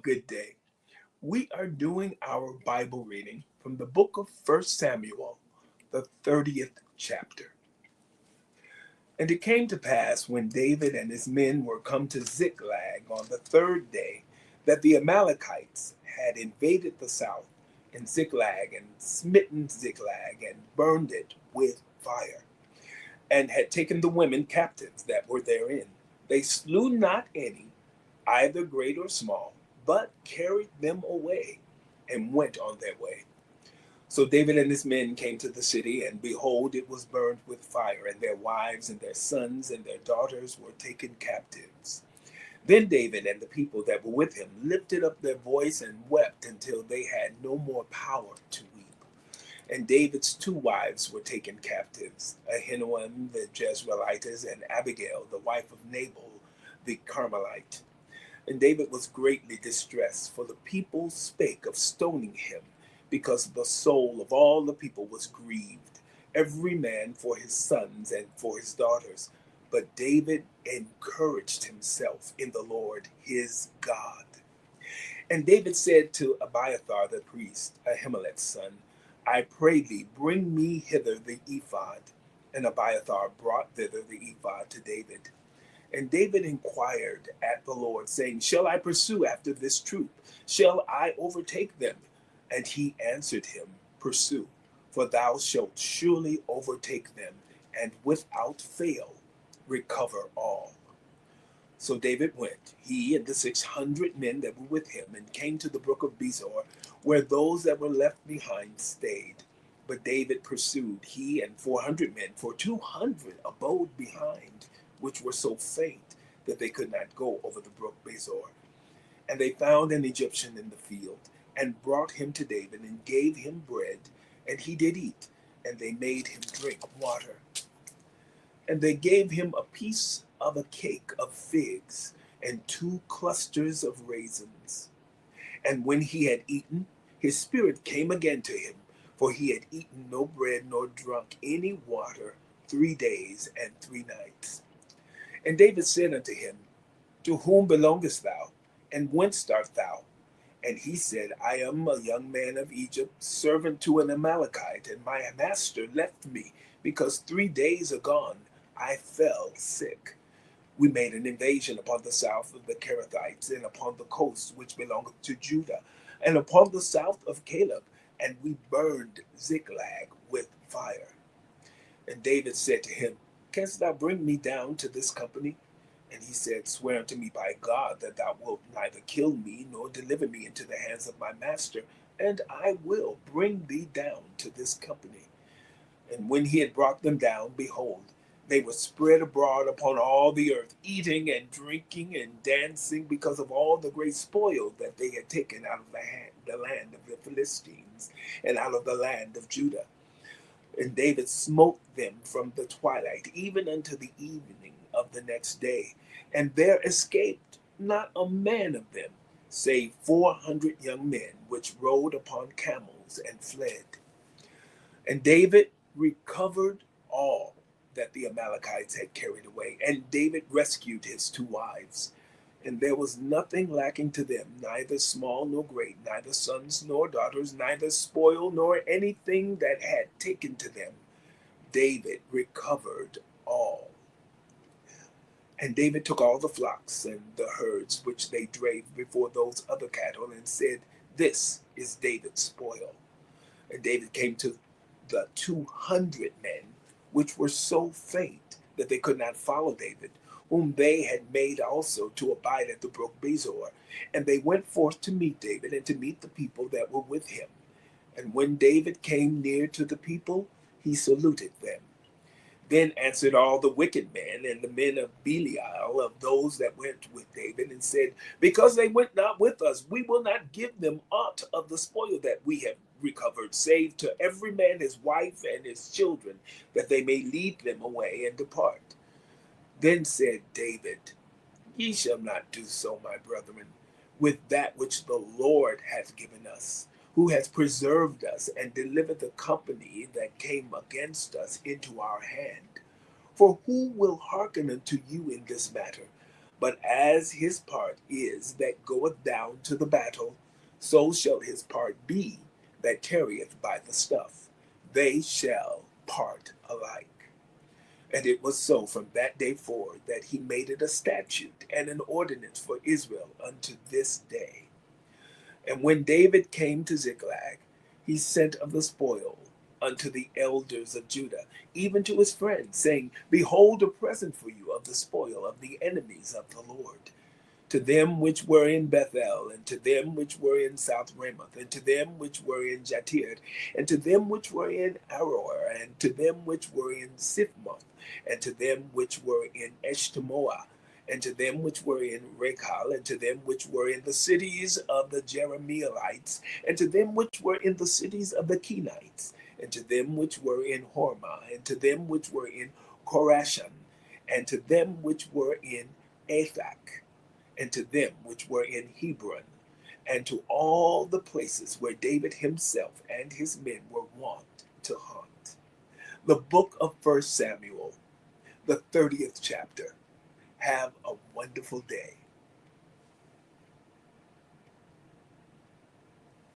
good day. We are doing our Bible reading from the book of 1 Samuel, the 30th chapter. And it came to pass when David and his men were come to Ziklag on the third day that the Amalekites had invaded the south in Ziklag and smitten Ziklag and burned it with fire, and had taken the women captives that were therein. They slew not any, either great or small, but carried them away and went on their way. So David and his men came to the city, and behold, it was burned with fire, and their wives and their sons and their daughters were taken captives. Then David and the people that were with him lifted up their voice and wept until they had no more power to weep. And David's two wives were taken captives, Ahinoam the Jezreelitess, and Abigail, the wife of Nabal the Carmelite. And David was greatly distressed, for the people spake of stoning him, because the soul of all the people was grieved, every man for his sons and for his daughters. But David encouraged himself in the Lord his God. And David said to Abiathar the priest, Ahimelech's son, I pray thee, bring me hither the ephod. And Abiathar brought thither the ephod to David. And David inquired at the Lord, saying, Shall I pursue after this troop? Shall I overtake them? And he answered him, Pursue, for thou shalt surely overtake them, and without fail recover all. So David went, he and the 600 men that were with him, and came to the brook of Besor, where those that were left behind stayed. But David pursued, he and 400 men, for 200 abode behind, which were so faint that they could not go over the brook Besor. And they found an Egyptian in the field, and brought him to David, and gave him bread, and he did eat, and they made him drink water. And they gave him a piece of a cake of figs, and 2 clusters of raisins. And when he had eaten, his spirit came again to him, for he had eaten no bread nor drunk any water 3 days and 3 nights. And David said unto him, To whom belongest thou, and whence art thou? And he said, I am a young man of Egypt, servant to an Amalekite, and my master left me, because 3 days agone I fell sick. We made an invasion upon the south of the Kerethites, and upon the coast which belongeth to Judah, and upon the south of Caleb, and we burned Ziklag with fire. And David said to him, Canst thou bring me down to this company? And he said, Swear unto me by God that thou wilt neither kill me nor deliver me into the hands of my master, and I will bring thee down to this company. And when he had brought them down, behold, they were spread abroad upon all the earth, eating and drinking and dancing, because of all the great spoil that they had taken out of the land of the Philistines, and out of the land of Judah. And David smote them from the twilight even unto the evening of the next day, and there escaped not a man of them, save 400 young men, which rode upon camels and fled. And David recovered all that the Amalekites had carried away, and David rescued his 2 wives. And there was nothing lacking to them, neither small nor great, neither sons nor daughters, neither spoil nor anything that had taken to them. David recovered all. And David took all the flocks and the herds which they drave before those other cattle, and said, This is David's spoil. And David came to the 200 men, which were so faint that they could not follow David, whom they had made also to abide at the brook Besor. And they went forth to meet David, and to meet the people that were with him. And when David came near to the people, he saluted them. Then answered all the wicked men and the men of Belial, of those that went with David, and said, Because they went not with us, we will not give them aught of the spoil that we have recovered, save to every man his wife and his children, that they may lead them away and depart. Then said David, Ye shall not do so, my brethren, with that which the Lord hath given us, who has preserved us and delivered the company that came against us into our hand. For who will hearken unto you in this matter? But as his part is that goeth down to the battle, so shall his part be that tarrieth by the stuff. They shall part alike. And it was so from that day forward that he made it a statute and an ordinance for Israel unto this day. And when David came to Ziklag, he sent of the spoil unto the elders of Judah, even to his friends, saying, Behold a present for you of the spoil of the enemies of the Lord. To them which were in Bethel, and to them which were in South Ramoth, and to them which were in Jatir, and to them which were in Aroer, and to them which were in Siphmoth, and to them which were in Eshtemoa, and to them which were in Rechal, and to them which were in the cities of the Jerahmeelites, and to them which were in the cities of the Kenites, and to them which were in Hormah, and to them which were in Korashan, and to them which were in Athak, and to them which were in Hebron, and to all the places where David himself and his men were wont to hunt. The book of First Samuel, the 30th chapter. Have a wonderful day.